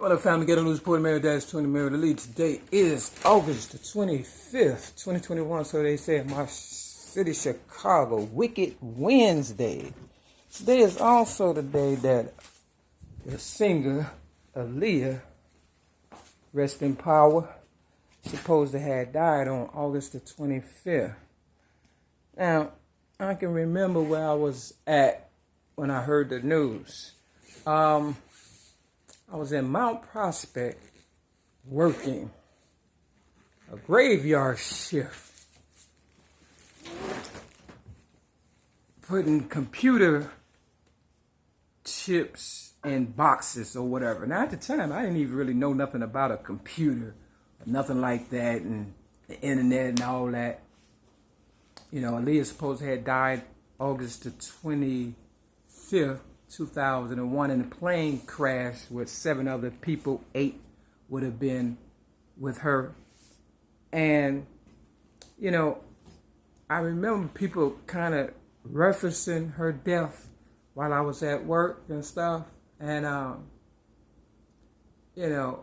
Well, family, get on news report, Mary-20 Mary-MACK-U-LE. Today is August the 25th, 2021. So they say in my city, Chicago, Wicked Wednesday. Today is also the day that the singer, Aaliyah, rest in power, supposed to have died on August the 25th. Now, I can remember where I was at when I heard the news. I was in Mount Prospect working a graveyard shift, putting computer chips in boxes or whatever. Now, at the time, I didn't even really know nothing about a computer, nothing like that, and the internet and all that. You know, Aaliyah supposed to have died August the 25th, 2001 in a plane crash with 7 other people. 8 would have been with her. And, you know, I remember people kind of referencing her death while I was at work and stuff. And, you know,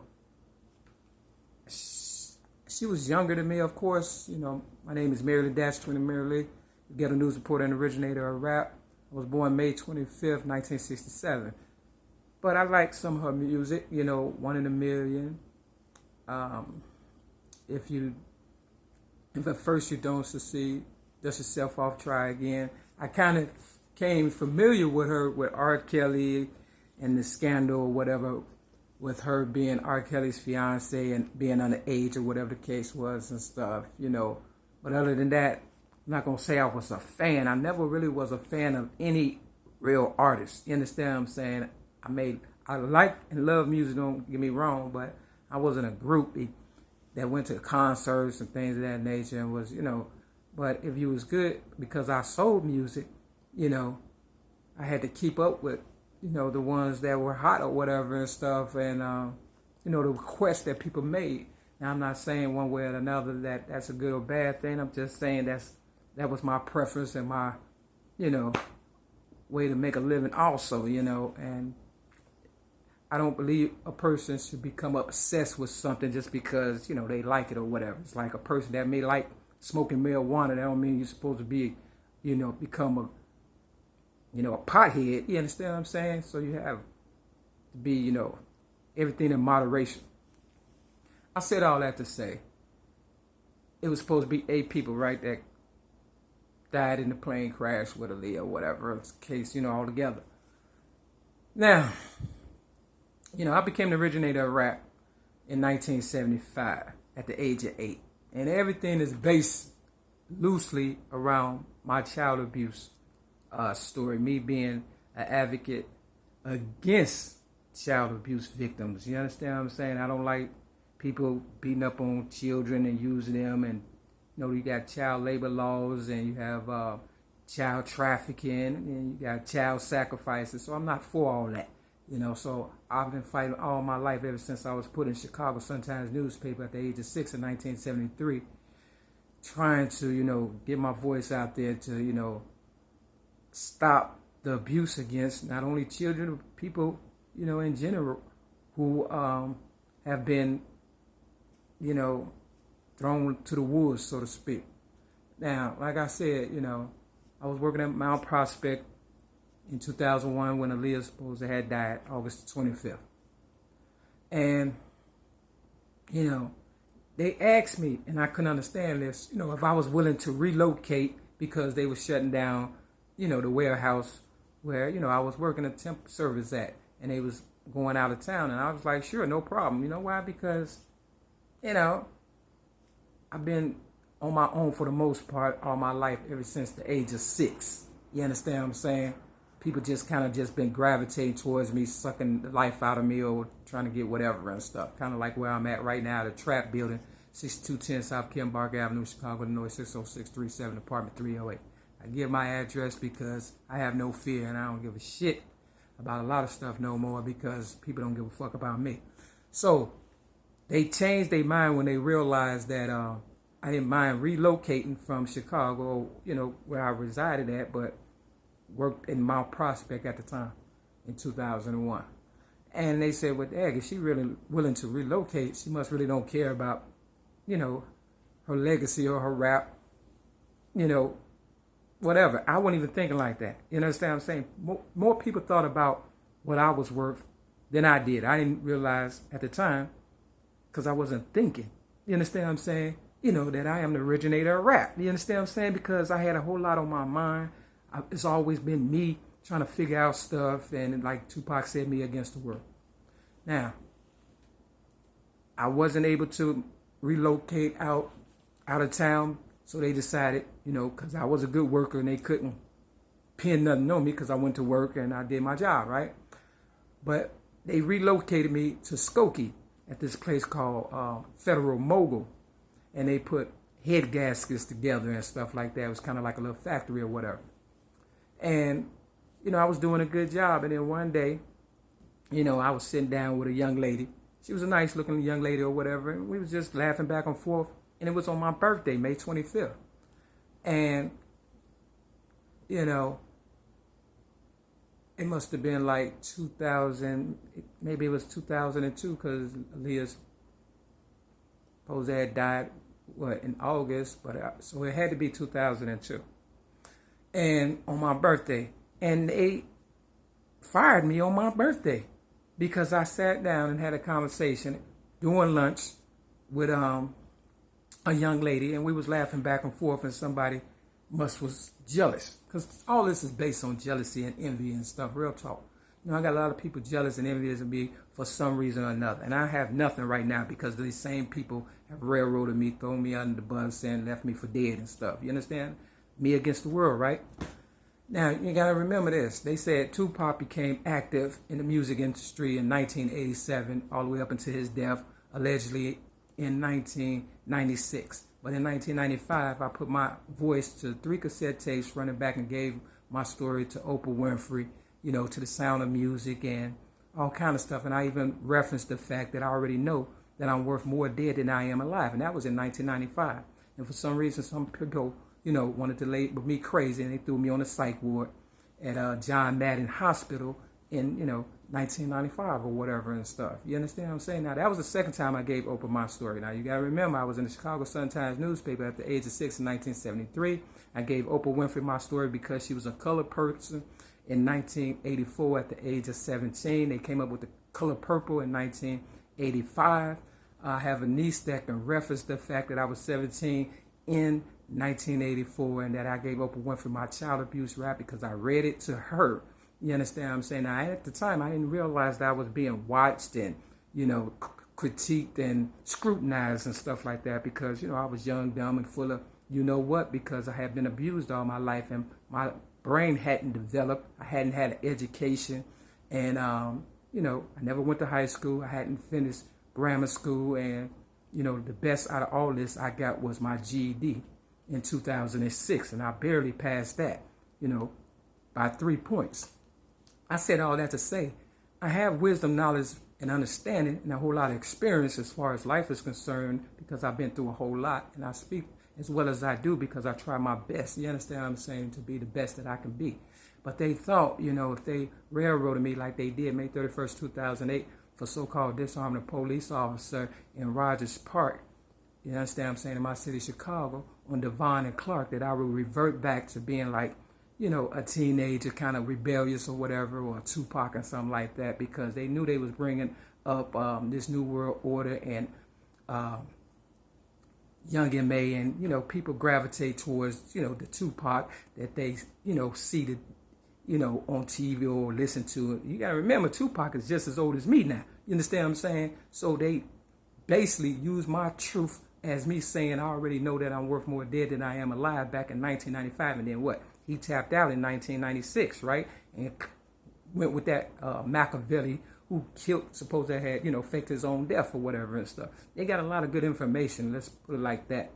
she was younger than me, of course. You know, my name is Mary-MACK-U-LE, Mary-MACK-U-LE, Ghetto News Reporter and originator of rap. I was born May 25th, 1967. But I like some of her music, you know, One in a Million. If at first you don't succeed, dust yourself off, try again. I kind of came familiar with her with R. Kelly and the scandal or whatever, with her being R. Kelly's fiance and being underage or whatever the case was and stuff, you know. But other than that, I'm not going to say I was a fan. I never really was a fan of any real artist. You understand what I'm saying? I like and love music, don't get me wrong, but I wasn't a groupie that went to concerts and things of that nature and was, you know. But if you was good, because I sold music, you know, I had to keep up with, you know, the ones that were hot or whatever and stuff, and, you know, the requests that people made. Now, I'm not saying one way or another that that's a good or bad thing. I'm just saying that was my preference and my, you know, way to make a living also, you know. And I don't believe a person should become obsessed with something just because, you know, they like it or whatever. It's like a person that may like smoking marijuana. That don't mean you're supposed to be, you know, become a, you know, a pothead. You understand what I'm saying? So you have to be, you know, everything in moderation. I said all that to say it was supposed to be 8 people, right, that died in the plane crash with Aaliyah or whatever it's the case, you know, all together. Now, you know, I became the originator of rap in 1975 at the age of 8. And everything is based loosely around my child abuse story, me being an advocate against child abuse victims. You understand what I'm saying? I don't like people beating up on children and using them, and you know, you got child labor laws, and you have child trafficking, and you got child sacrifices. So I'm not for all that, you know. So I've been fighting all my life ever since I was put in Chicago Sun-Times newspaper at the age of 6 in 1973, trying to, you know, get my voice out there to, you know, stop the abuse against not only children, but people, you know, in general, who have been, you know, thrown to the wolves, so to speak. Now, like I said, you know, I was working at Mount Prospect in 2001 when Aaliyah supposed to have died, August 25th. And, you know, they asked me, and I couldn't understand this, you know, if I was willing to relocate because they were shutting down, you know, the warehouse where, you know, I was working a temp service at, and they was going out of town. And I was like, sure, no problem. You know why? Because, you know, I've been on my own for the most part all my life, ever since the age of 6. You understand what I'm saying? People just kind of just been gravitating towards me, sucking the life out of me or trying to get whatever and stuff. Kind of like where I'm at right now, the Trap Building, 6210 South Kenbark Avenue, Chicago, Illinois, 60637, apartment 308. I give my address because I have no fear, and I don't give a shit about a lot of stuff no more because people don't give a fuck about me. So they changed their mind when they realized that I didn't mind relocating from Chicago, you know, where I resided at, but worked in Mount Prospect at the time in 2001. And they said, well, dang, if she really willing to relocate, she must really don't care about, her legacy or her rap, whatever. I wasn't even thinking like that. You understand what I'm saying? More people thought about what I was worth than I did. I didn't realize at the time because I wasn't thinking. You understand what I'm saying? That I am the originator of rap. You understand what I'm saying? Because I had a whole lot on my mind. It's always been me trying to figure out stuff. And like Tupac said, me against the world. Now, I wasn't able to relocate out of town. So they decided, because I was a good worker and they couldn't pin nothing on me because I went to work and I did my job, right? But they relocated me to Skokie at this place called Federal Mogul. And they put head gaskets together and stuff like that. It was kind of like a little factory or whatever. And, I was doing a good job. And then one day, I was sitting down with a young lady. She was a nice looking young lady or whatever. And we was just laughing back and forth. And it was on my birthday, May 25th. And, it must have been like 2000, maybe it was 2002 because Leah's supposed had died, in August, but so it had to be 2002. And on my birthday, and they fired me on my birthday because I sat down and had a conversation during lunch with a young lady, and we was laughing back and forth, and somebody was jealous because all this is based on jealousy and envy and stuff. Real talk. I got a lot of people jealous and envious of me for some reason or another. And I have nothing right now because these same people have railroaded me, thrown me under the bus, and left me for dead and stuff. You understand? Me against the world, right? Now, you got to remember this. They said Tupac became active in the music industry in 1987, all the way up until his death, allegedly in 1996. But in 1995, I put my voice to 3 cassette tapes running back and gave my story to Oprah Winfrey, to the Sound of Music and all kind of stuff. And I even referenced the fact that I already know that I'm worth more dead than I am alive. And that was in 1995. And for some reason, some people, wanted to label me crazy. And they threw me on the psych ward at John Madden Hospital in, 1995 or whatever and stuff. You understand what I'm saying? Now, that was the second time I gave Oprah my story. Now, you got to remember, I was in the Chicago Sun-Times newspaper at the age of 6 in 1973. I gave Oprah Winfrey my story because she was a colored person. In 1984, at the age of 17, they came up with the color purple in 1985. I have a niece that can reference the fact that I was 17 in 1984 and that I gave Oprah Winfrey my child abuse rap because I read it to her. You understand what I'm saying? Now, at the time, I didn't realize that I was being watched and, critiqued and scrutinized and stuff like that because, I was young, dumb, and full of because I had been abused all my life and my brain hadn't developed. I hadn't had an education. And, I never went to high school. I hadn't finished grammar school. And, the best out of all this I got was my GED in 2006. And I barely passed that, by 3 points. I said all that to say I have wisdom, knowledge, and understanding and a whole lot of experience as far as life is concerned because I've been through a whole lot. And I speak as well as I do because I try my best, you understand what I'm saying, to be the best that I can be. But they thought, if they railroaded me like they did May 31st, 2008 for so-called disarming a police officer in Rogers Park, you understand what I'm saying, in my city, Chicago, on Devon and Clark, that I would revert back to being like, a teenager, kind of rebellious or whatever, or a Tupac or something like that, because they knew they was bringing up this New World Order and Young M.A. and, people gravitate towards, the Tupac that they, see the, on TV or listen to it. You got to remember, Tupac is just as old as me now. You understand what I'm saying? So they basically use my truth as me saying I already know that I'm worth more dead than I am alive back in 1995. And then what? He tapped out in 1996, right? And went with that Machiavelli who killed, suppose that had, faked his own death or whatever and stuff. They got a lot of good information, let's put it like that,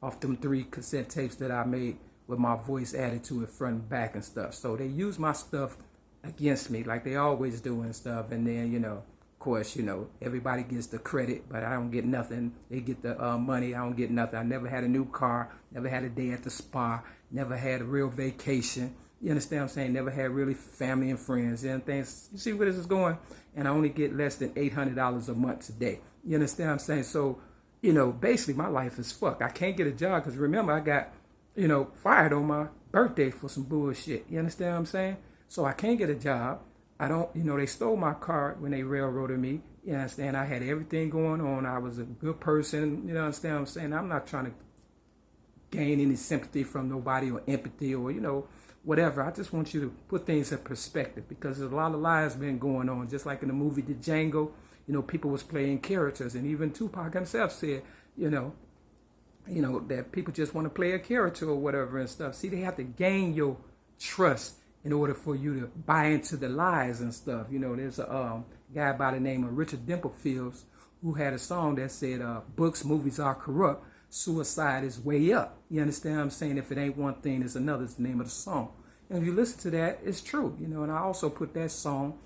off them 3 cassette tapes that I made with my voice added to it front and back and stuff. So they use my stuff against me like they always do and stuff. And then, of course, everybody gets the credit, but I don't get nothing. They get the money, I don't get nothing. I never had a new car, never had a day at the spa, never had a real vacation. You understand what I'm saying? Never had really family and friends and things. You see where this is going? And I only get less than $800 a month today. You understand what I'm saying? So, you know, basically my life is fucked. I can't get a job because remember I got, you know, fired on my birthday for some bullshit. You understand what I'm saying? So I can't get a job. I don't, you know, they stole my car when they railroaded me. You understand? I had everything going on. I was a good person. You know, understand what I'm saying? I'm not trying to gain any sympathy from nobody or empathy or, you know, whatever. I just want you to put things in perspective because there's a lot of lies been going on. Just like in the movie The Django, you know, people was playing characters. And even Tupac himself said, you know, that people just want to play a character or whatever and stuff. See, they have to gain your trust in order for you to buy into the lies and stuff. You know, there's a guy by the name of Richard Dimplefields who had a song that said, books, movies are corrupt. Suicide is way up. You understand what I'm saying? If it ain't one thing, it's another. It's the name of the song. And if you listen to that, it's true. You know, and I also put that song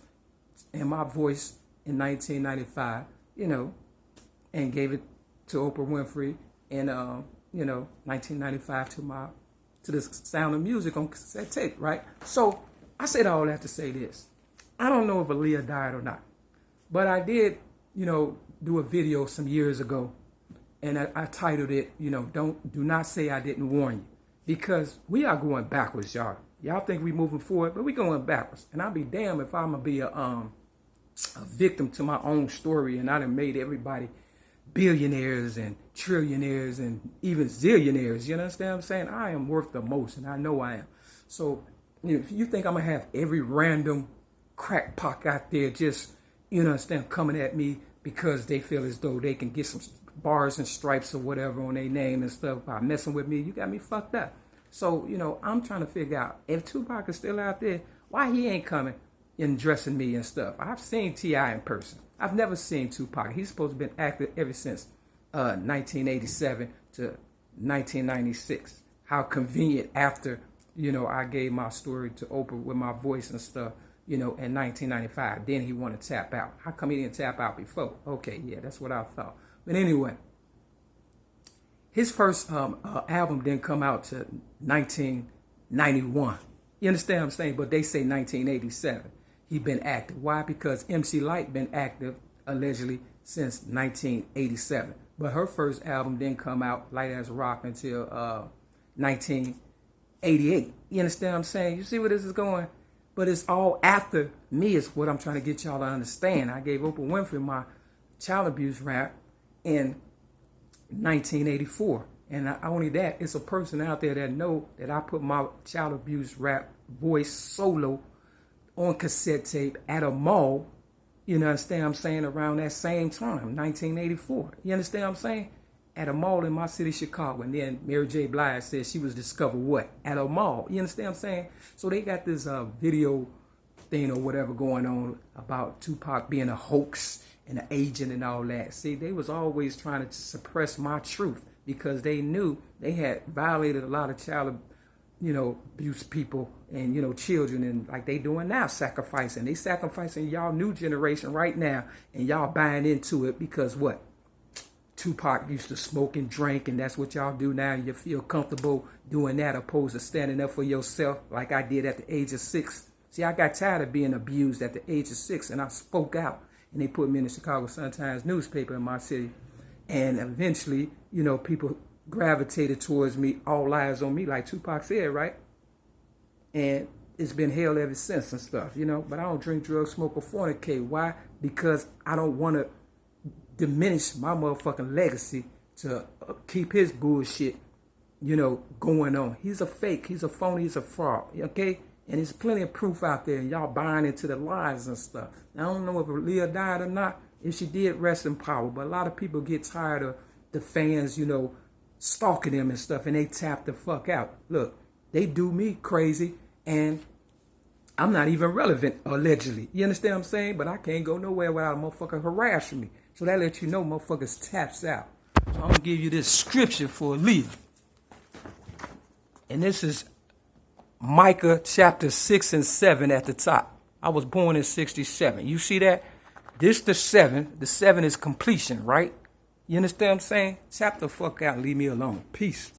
in my voice in 1995, you know, and gave it to Oprah Winfrey in, you know, 1995 to the Sound of Music on cassette tape, right? So I said all that to say this. I don't know if Aaliyah died or not, but I did, you know, do a video some years ago, and I titled it, you know, do not say I didn't warn you, because we are going backwards, y'all. Y'all think we moving forward, but we going backwards. And I'll be damned if I'm gonna be a victim to my own story, and I done made everybody billionaires and trillionaires and even zillionaires. You understand what I'm saying? I am worth the most, and I know I am. So, you know, if you think I'm gonna have every random crackpot out there just, you understand, coming at me because they feel as though they can get some bars and stripes or whatever on their name and stuff by messing with me, you got me fucked up. So, you know, I'm trying to figure out if Tupac is still out there, why he ain't coming and dressing me and stuff. I've seen T.I. in person. I've never seen Tupac. He's supposed to have been active ever since 1987 to 1996. How convenient after, you know, I gave my story to Oprah with my voice and stuff, you know, in 1995. Then he wanted to tap out. How come he didn't tap out before? Okay, yeah, that's what I thought. But anyway, his first album didn't come out to 1991. You understand what I'm saying? But they say 1987. He been active. Why? Because MC Lyte been active allegedly since 1987. But her first album didn't come out, Light as a Rock, until 1988. You understand what I'm saying? You see where this is going? But it's all after me is what I'm trying to get y'all to understand. I gave Oprah Winfrey my child abuse rap in 1984. And not only that, it's a person out there that know that I put my child abuse rap voice solo on cassette tape at a mall, you understand what I'm saying, around that same time, 1984. You understand what I'm saying? At a mall in my city, Chicago. And then Mary J. Blige said she was discovered what? At a mall. You understand what I'm saying? So they got this video thing or whatever going on about Tupac being a hoax and an agent and all that. See, they was always trying to suppress my truth because they knew they had violated a lot of child, you know, abuse people and, you know, children, and like they doing now, sacrificing. They sacrificing y'all new generation right now, and y'all buying into it because what? Tupac used to smoke and drink, and that's what y'all do now. You feel comfortable doing that opposed to standing up for yourself like I did at the age of 6. See, I got tired of being abused at the age of 6, and I spoke out, and they put me in the Chicago Sun-Times newspaper in my city. And eventually, you know, people gravitated towards me, all eyes on me, like Tupac said, right? And it's been hell ever since and stuff, you know. But I don't drink, drugs, smoke, or fornicate. Why? Because I don't want to diminish my motherfucking legacy to keep his bullshit, you know, going on. He's a fake. He's a phony. He's a fraud, okay? And there's plenty of proof out there, and y'all buying into the lies and stuff. Now, I don't know if Aaliyah died or not. If she did, rest in power. But a lot of people get tired of the fans, you know, stalking them and stuff, and they tap the fuck out. Look, they do me crazy, and I'm not even relevant, allegedly. You understand what I'm saying? But I can't go nowhere without a motherfucker harassing me. So that lets you know motherfuckers taps out. So I'm going to give you this scripture for Aaliyah. And this is Micah chapter 6 and 7 at the top. I was born in 67. You see that? This the 7. The 7 is completion, right? You understand what I'm saying? Tap the fuck out and leave me alone. Peace.